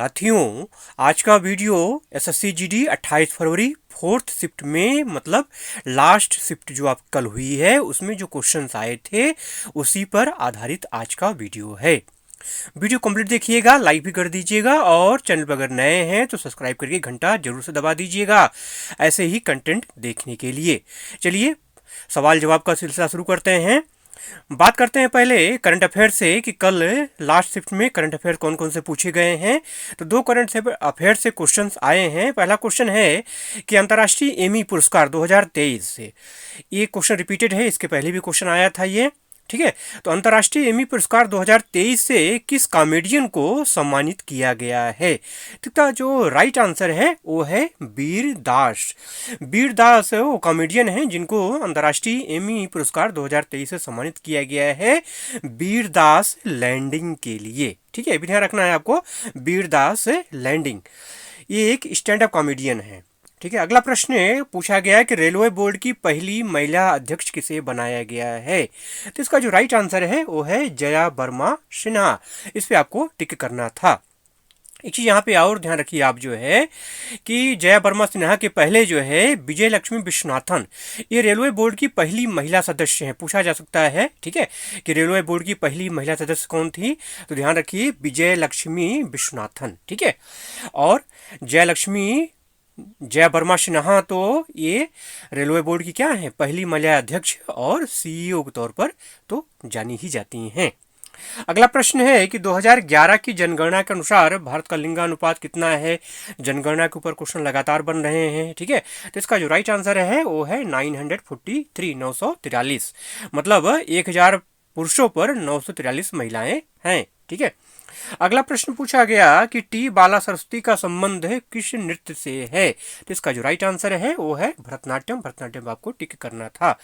साथियों, आज का वीडियो एसएससी जीडी 28 फरवरी फोर्थ शिफ्ट में मतलब लास्ट शिफ्ट जो आप कल हुई है उसमें जो क्वेश्चंस आए थे उसी पर आधारित आज का वीडियो है। वीडियो कंप्लीट देखिएगा, लाइक भी कर दीजिएगा और चैनल पर अगर नए हैं तो सब्सक्राइब करके घंटा जरूर से दबा दीजिएगा ऐसे ही कंटेंट देखने के लिए। चलिए सवाल जवाब का सिलसिला शुरू करते हैं। बात करते हैं पहले करंट अफेयर से कि कल लास्ट शिफ्ट में करंट अफेयर कौन कौन से पूछे गए हैं। तो दो करंट अफेयर से क्वेश्चंस आए हैं। पहला क्वेश्चन है कि अंतर्राष्ट्रीय एमी पुरस्कार 2023 से, ये क्वेश्चन रिपीटेड है, इसके पहले भी क्वेश्चन आया था ये, ठीक है। तो अंतर्राष्ट्रीय एमी पुरस्कार 2023 से किस कॉमेडियन को सम्मानित किया गया है? तो इसका जो राइट आंसर है वो है वीर दास। वीर दास वो कॉमेडियन हैं जिनको अंतर्राष्ट्रीय एमी पुरस्कार 2023 से सम्मानित किया गया है वीर दास लैंडिंग के लिए, ठीक है। भी ध्यान रखना है आपको, वीर दास लैंडिंग ये एक स्टैंड अप कॉमेडियन है, ठीक है। अगला प्रश्न पूछा गया है कि रेलवे बोर्ड की पहली महिला अध्यक्ष किसे बनाया गया है? तो इसका जो राइट आंसर है वो है जया वर्मा सिन्हा। इस पे आपको टिक करना था। एक चीज यहाँ पे और ध्यान रखिए आप जो है कि जया वर्मा सिन्हा के पहले जो है विजय लक्ष्मी विश्वनाथन, ये रेलवे बोर्ड की पहली महिला सदस्य हैं। पूछा जा सकता है, ठीक है, कि रेलवे बोर्ड की पहली महिला सदस्य कौन थी? तो ध्यान रखिए विजय लक्ष्मी विश्वनाथन, ठीक है। और जया वर्मा सिन्हा तो ये रेलवे बोर्ड की क्या है, पहली महिला अध्यक्ष और सीईओ के तौर पर तो जानी ही जाती हैं। अगला प्रश्न है कि 2011 की जनगणना के अनुसार भारत का लिंगानुपात कितना है? जनगणना के ऊपर क्वेश्चन लगातार बन रहे हैं, ठीक है। तो इसका जो राइट आंसर है वो है 943 मतलब 1000 पुरुषों पर 943 महिलाएं हैं, ठीक है। अगला प्रश्न पूछा गया कि टी बाला सरस्वती का संबंध किस नृत्य से है? तो इसका जो राइट आंसर है वो है भरतनाट्यम। भरतनाट्यम आपको टिक करना था।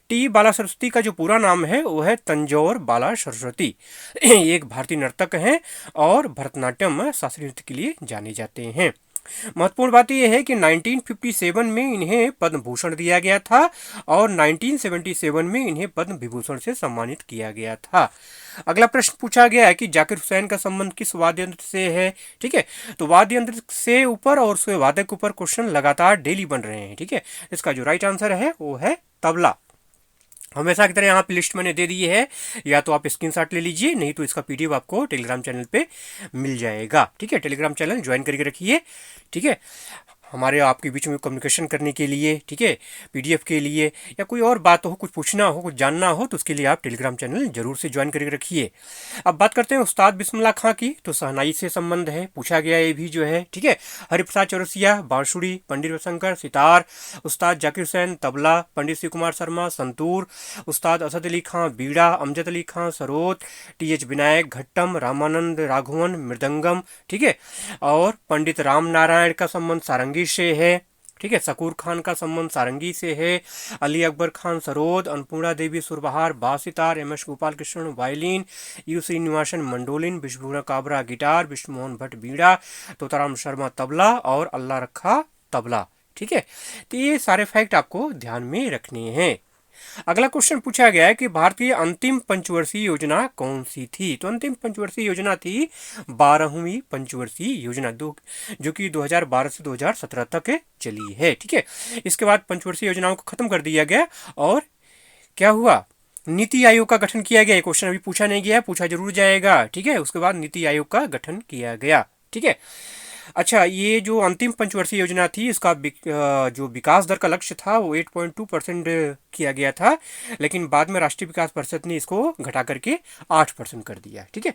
टी बाला सरस्वती का जो पूरा नाम है वो है तंजौर बाला सरस्वती। एक भारतीय नर्तक हैं और भरतनाट्यम शास्त्रीय नृत्य के लिए जाने जाते हैं। महत्वपूर्ण बात यह है कि 1957 में इन्हें पद्म भूषण दिया गया था और 1977 में इन्हें पद्म विभूषण से सम्मानित किया गया था। अगला प्रश्न पूछा गया है कि जाकिर हुसैन का संबंध किस वाद्य यंत्र से है? ठीक है, तो वाद्य यंत्र से ऊपर और उसके वादक के ऊपर क्वेश्चन लगातार डेली बन रहे हैं, ठीक है। इसका जो राइट आंसर है वो है तबला। हमेशा की तरह यहाँ पे लिस्ट मैंने दे दी है, या तो आप स्क्रीनशॉट ले लीजिए, नहीं तो इसका पीडीएफ आपको टेलीग्राम चैनल पे मिल जाएगा, ठीक है। टेलीग्राम चैनल ज्वाइन करके रखिए, ठीक है, हमारे आपके बीच में कम्युनिकेशन करने के लिए, ठीक है। पीडीएफ के लिए या कोई और बात हो, कुछ पूछना हो, कुछ जानना हो तो उसके लिए आप टेलीग्राम चैनल जरूर से ज्वाइन करके रखिए। अब बात करते हैं उस्ताद बिस्मिल्लाह खां की। तो शहनाई से संबंध है, पूछा गया ये भी जो है, ठीक है। हरिप्रसाद चौरसिया बांसुरी, पंडित रविशंकर सितार, उस्ताद जाकिर हुसैन तबला, पंडित शिव कुमार शर्मा संतूर, उस्ताद असद अली खां बीड़ा, अमजद अली खां सरोद, टीएच विनायक घट्टम, रामानंद राघवन मृदंगम, ठीक है। और पंडित राम नारायण का संबंध सारंगी से है, ठीक है। शकूर खान का संबंध सारंगी से है। अली अकबर खान सरोद, अन्नपूर्णा देवी सुरबहार बासितार, M S Gopal Krishna violin, U Srinivasan mandolin, Vishwabhushan Kabra guitar, Vishnumohan Bhatt बीड़ा, तोताराम शर्मा तबला और अल्लाह रखा तबला, ठीक है। तो ये सारे फैक्ट आपको ध्यान में रखने हैं। अगला क्वेश्चन पूछा गया है कि भारत की अंतिम पंचवर्षीय योजना कौन सी थी? तो अंतिम पंचवर्षीय योजना थी 12वीं पंचवर्षीय योजना, जो कि 2012 से 2017 तक चली है, ठीक है। इसके बाद पंचवर्षीय योजनाओं को खत्म कर दिया गया और क्या हुआ, नीति आयोग का गठन किया गया। क्वेश्चन अभी पूछा नहीं गया, पूछा जरूर जाएगा, ठीक है। उसके बाद नीति आयोग का गठन किया गया, ठीक है। अच्छा, ये जो अंतिम पंचवर्षीय योजना थी इसका जो विकास दर का लक्ष्य था वो 8.2% किया गया था, लेकिन बाद में राष्ट्रीय विकास परिषद ने इसको घटा करके 8% कर दिया, ठीक है।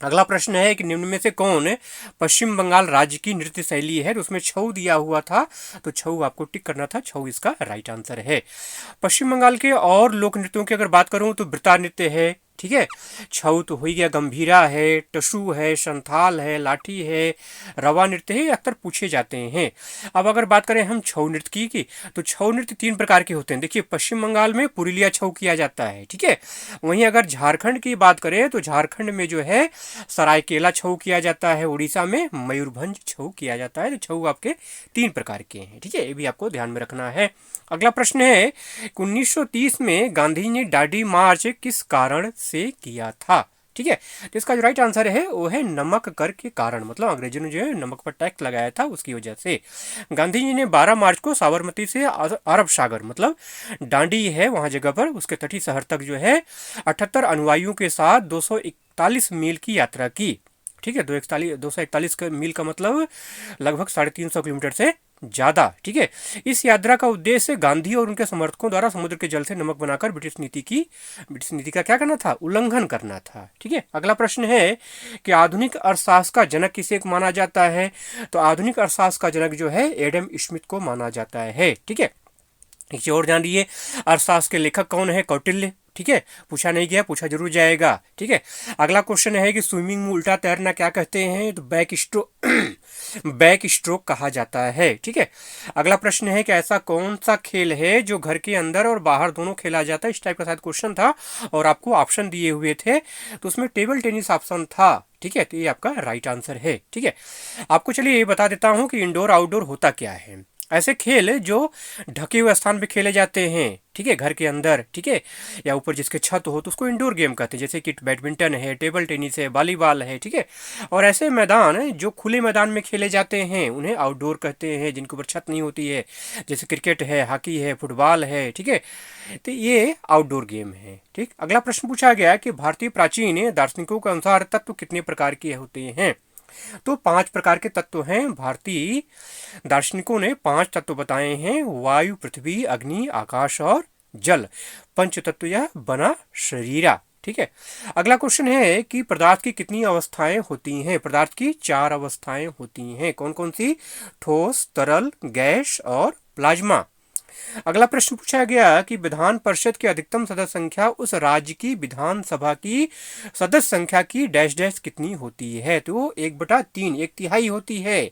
अगला प्रश्न है कि निम्न में से कौन पश्चिम बंगाल राज्य की नृत्य शैली है? तो उसमें छऊ दिया हुआ था, तो छऊ आपको टिक करना था, छऊ इसका राइट आंसर है। पश्चिम बंगाल के और लोक नृत्यों की अगर बात करूं तो वृता नृत्य है, ठीक है। छऊ तो हो गया, गंभीरा है, टसू है, संथाल है, लाठी है, रवा नृत्य है, अक्सर पूछे जाते हैं। अब अगर बात करें हम छऊ नृत्य की तो छऊ नृत्य 3 प्रकार के होते हैं। देखिए, पश्चिम बंगाल में पुरुलिया छऊ किया जाता है, ठीक है। वहीं अगर झारखंड की बात करें तो झारखंड में जो है सरायकेला छऊ किया जाता है, उड़ीसा में मयूरभंज छऊ किया जाता है। तो छऊ आपके 3 प्रकार के हैं, ठीक है, ये भी आपको ध्यान में रखना है। अगला प्रश्न है 1930 में गांधी ने दांडी मार्च किस कारण से किया था? ठीक है। तो इसका जो राइट आंसर है वो है नमक कर के कारण, मतलब अंग्रेजों ने जो है नमक पर टैक्स लगाया था उसकी वजह से। गांधी जी ने 12 मार्च को साबरमती से अरब सागर मतलब डांडी है वहां जगह पर, उसके तटीय शहर तक जो है 78 अनुयायियों के साथ 241 मील की यात्रा की। ठीक है, 241 मील का मतलब लगभग 350 किलोमीटर से ज्यादा। ठीक है, इस यात्रा का उद्देश्य गांधी और उनके समर्थकों द्वारा समुद्र के जल से नमक बनाकर ब्रिटिश नीति का क्या करना था, उल्लंघन करना था। ठीक है, अगला प्रश्न है कि आधुनिक अर्थशास्त्र का जनक किसे माना जाता है? तो आधुनिक अर्थशास्त्र का जनक जो है एडम स्मिथ को माना जाता है। ठीक है, एक चीज और ध्यान दीजिए, अर्थशास्त्र के लेखक कौन है? कौटिल्य। ठीक है, पूछा नहीं गया, पूछा जरूर जाएगा। ठीक है, अगला क्वेश्चन है कि स्विमिंग में उल्टा तैरना क्या कहते हैं? तो बैक स्ट्रोक कहा जाता है। ठीक है, अगला प्रश्न है कि ऐसा कौन सा खेल है जो घर के अंदर और बाहर दोनों खेला जाता है? इस टाइप का शायद क्वेश्चन था और आपको ऑप्शन दिए हुए थे, तो उसमें टेबल टेनिस ऑप्शन था। ठीक है, तो ये आपका राइट आंसर है। ठीक है, आपको चलिए ये बता देता हूं कि इंडोर आउटडोर होता क्या है। ऐसे खेल जो ढके हुए स्थान पे खेले जाते हैं, ठीक है, घर के अंदर, ठीक है, या ऊपर जिसके छत हो, तो उसको इंडोर गेम कहते हैं, जैसे कि बैडमिंटन है, टेबल टेनिस है, वॉलीबॉल है। ठीक है, और ऐसे मैदान जो खुले मैदान में खेले जाते हैं उन्हें आउटडोर कहते हैं, जिनके ऊपर छत नहीं होती है, जैसे क्रिकेट है, हॉकी है, फुटबॉल है। ठीक है, तो ये आउटडोर गेम है। ठीक, अगला प्रश्न पूछा गया कि भारतीय प्राचीन दार्शनिकों के अनुसार तत्व कितने प्रकार के होते हैं? तो 5 प्रकार के तत्व हैं। भारतीय दार्शनिकों ने 5 तत्व बताए हैं, वायु, पृथ्वी, अग्नि, आकाश और जल। पंच तत्व या बना शरीरा। ठीक है, अगला क्वेश्चन है कि पदार्थ की कितनी अवस्थाएं होती हैं? पदार्थ की 4 अवस्थाएं होती हैं। कौन कौन सी? ठोस, तरल, गैस और प्लाज्मा। अगला प्रश्न पूछा गया कि विधान परिषद की अधिकतम सदस्य संख्या उस राज्य की विधानसभा की सदस्य संख्या की डैश डैश कितनी होती है? तो 1/3, 1/3 होती है।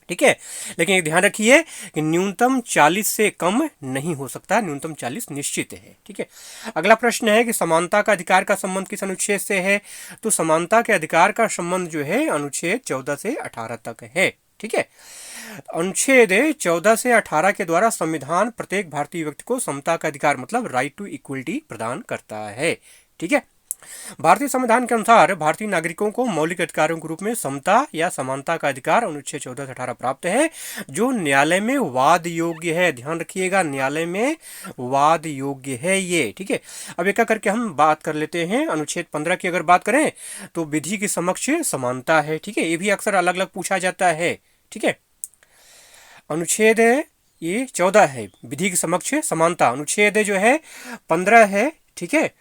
ठीक है, लेकिन एक ध्यान रखिए कि न्यूनतम 40 से कम नहीं हो सकता, न्यूनतम 40 निश्चित है। ठीक है, अगला प्रश्न है कि समानता का अधिकार का संबंध किस अनुच्छेद से है? तो समानता के अधिकार का संबंध जो है अनुच्छेद 14 से 18 तक है। ठीक है, अनुच्छेद 14 से 18 के द्वारा संविधान प्रत्येक भारतीय व्यक्ति को समता का अधिकार मतलब राइट टू इक्वलिटी प्रदान करता है। ठीक है, भारतीय संविधान के अनुसार भारतीय नागरिकों को मौलिक अधिकारों के रूप में समता या समानता का अधिकार अनुच्छेद 14 से 18 प्राप्त है, जो न्यायालय में वाद योग्य है। ध्यान रखिएगा, न्यायालय में वाद योग्य है ये। ठीक है, अब एक करके हम बात कर लेते हैं। अनुच्छेद 15 की अगर बात करें तो विधि के समक्ष समानता है। ठीक है, ये भी अक्सर अलग अलग पूछा जाता है। ठीक है, अनुच्छेद ये 14 है, विधि के समक्ष समानता। अनुच्छेद जो है 15 है। ठीक है,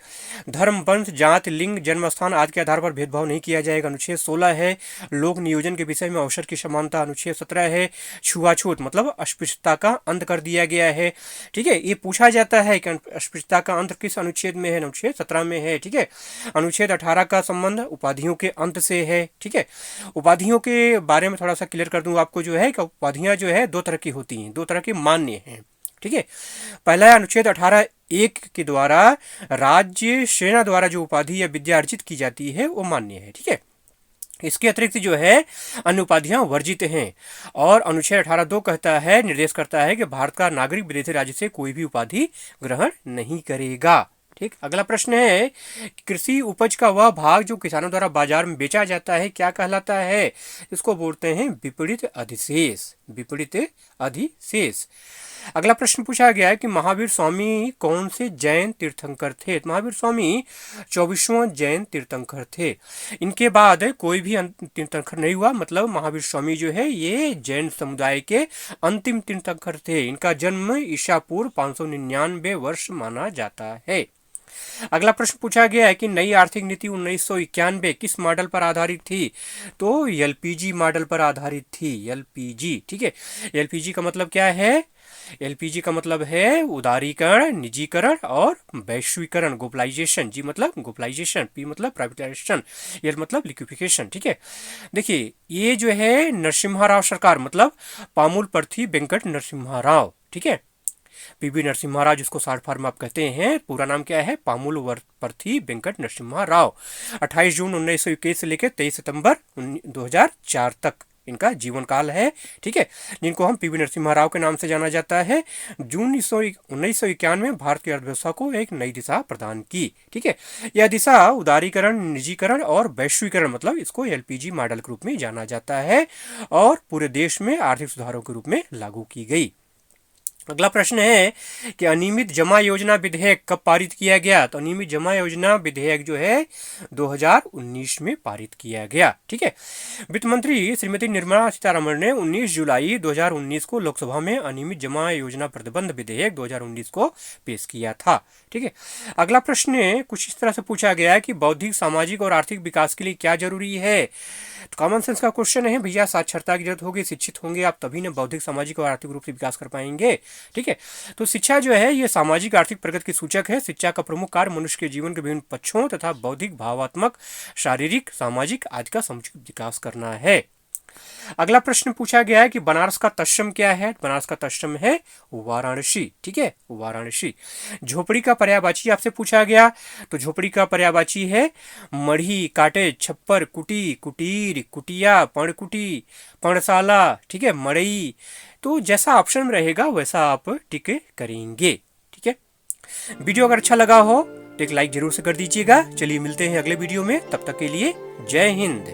धर्म, वंश, जाति, लिंग, जन्म स्थान आदि के आधार पर भेदभाव नहीं किया जाएगा। अनुच्छेद 16 है, लोक नियोजन के विषय में अवसर की समानता। अनुच्छेद 17 है, छुआछूत मतलब अस्पृश्यता का अंत कर दिया गया है। ठीक है, ये पूछा जाता है कि अस्पृश्यता का अंत किस अनुच्छेद में है? अनुच्छेद 17 में है। ठीक है, अनुच्छेद 18 का संबंध उपाधियों के अंत से है। ठीक है, उपाधियों के बारे में थोड़ा सा क्लियर कर दूं आपको, जो है कि उपाधियां जो है 2 तरह की होती हैं, 2 तरह की मान्य हैं। ठीक है, पहला है अनुच्छेद 18(1) के द्वारा राज्य सेना द्वारा जो उपाधि या विद्या अर्जित की जाती है वो मान्य है। ठीक है, इसके अतिरिक्त जो है अन्य उपाधियां वर्जित हैं। और अनुच्छेद 18(2) कहता है, निर्देश करता है कि भारत का नागरिक विदेशी राज्य से कोई भी उपाधि ग्रहण नहीं करेगा। ठीक, अगला प्रश्न है कृषि उपज का वह भाग जो किसानों द्वारा बाजार में बेचा जाता है क्या कहलाता है? इसको बोलते हैं विपणित अधिशेष। विपणित अधिशेष। अगला प्रश्न पूछा गया है कि महावीर स्वामी कौन से जैन तीर्थंकर थे? महावीर स्वामी 24वां जैन तीर्थंकर थे। इनके बाद कोई भी तीर्थंकर नहीं हुआ, मतलब महावीर स्वामी जो है ये जैन समुदाय के अंतिम तीर्थंकर थे। इनका जन्म ईसा पूर्व 599 वर्ष माना जाता है। अगला प्रश्न पूछा गया है कि नई आर्थिक नीति 1991 किस मॉडल पर आधारित थी? तो एलपीजी मॉडल पर आधारित थी। एलपीजी। ठीक है, एलपीजी का मतलब क्या है? एलपीजी का मतलब है उदारीकरण, निजीकरण और वैश्वीकरण। ग्लोबलाइजेशन, जी मतलब ग्लोबलाइजेशन, पी मतलब प्राइवेटाइजेशन, एल मतलब लिक्विफिकेशन। ठीक है, देखिए ये जो है नरसिम्हा राव सरकार मतलब पामुल पर्थी वेंकट नरसिम्हा राव। ठीक है, पीवी नरसिम्हा राव जिसको शॉर्ट फॉर्म आप कहते हैं, पूरा नाम क्या है? पामुल पर्थी वेंकट नरसिम्हा राव। 28 जून 1921 से लेकर 23 सितंबर 2004 तक इनका जीवन काल है, ठीक है, जिनको हम पीवी नरसिम्हा राव के नाम से जाना जाता है। जून 1991 में भारत की अर्थव्यवस्था को एक नई दिशा प्रदान की, ठीक है। यह दिशा उदारीकरण, निजीकरण और वैश्वीकरण, मतलब इसको एलपीजी मॉडल के रूप में जाना जाता है, और पूरे देश में आर्थिक सुधारों के रूप में लागू की गई। अगला प्रश्न है कि अनियमित जमा योजना विधेयक कब पारित किया गया? तो अनियमित जमा योजना विधेयक जो है 2019 में पारित किया गया, ठीक है। वित्त मंत्री श्रीमती निर्मला सीतारमण ने 19 जुलाई 2019 को लोकसभा में अनियमित जमा योजना प्रतिबंध विधेयक 2019 को पेश किया था, ठीक है। अगला प्रश्न कुछ इस तरह से पूछा गया है कि बौद्धिक, सामाजिक और आर्थिक विकास के लिए क्या जरूरी है? तो कॉमन सेंस का क्वेश्चन है भैया, साक्षरता की जरूरत होगी, शिक्षित होंगे आप तभी ना बौद्धिक, सामाजिक और आर्थिक रूप से विकास कर पाएंगे, ठीक है। तो शिक्षा जो है ये सामाजिक आर्थिक प्रगति की सूचक है। शिक्षा का प्रमुख कार्य मनुष्य के जीवन के विभिन्न पक्षों तथा बौद्धिक, भावात्मक, शारीरिक, सामाजिक आदि का समुचित विकास करना है। अगला प्रश्न पूछा गया है कि बनारस का तत्सम क्या है? बनारस का तत्सम है वाराणसी, ठीक है, वाराणसी। झोपड़ी का पर्यायवाची आपसे पूछा गया, तो झोपड़ी का पर्यायवाची है मढ़ी, काटेज, छप्पर, कुटी, कुटीर, कुटिया, पर्णकुटी, पर्णशाला, ठीक है, मड़ई। तो जैसा ऑप्शन रहेगा वैसा आप टिक करेंगे, ठीक है। वीडियो अगर अच्छा लगा हो तो एक लाइक जरूर से कर दीजिएगा। चलिए मिलते हैं अगले वीडियो में, तब तक के लिए जय हिंद।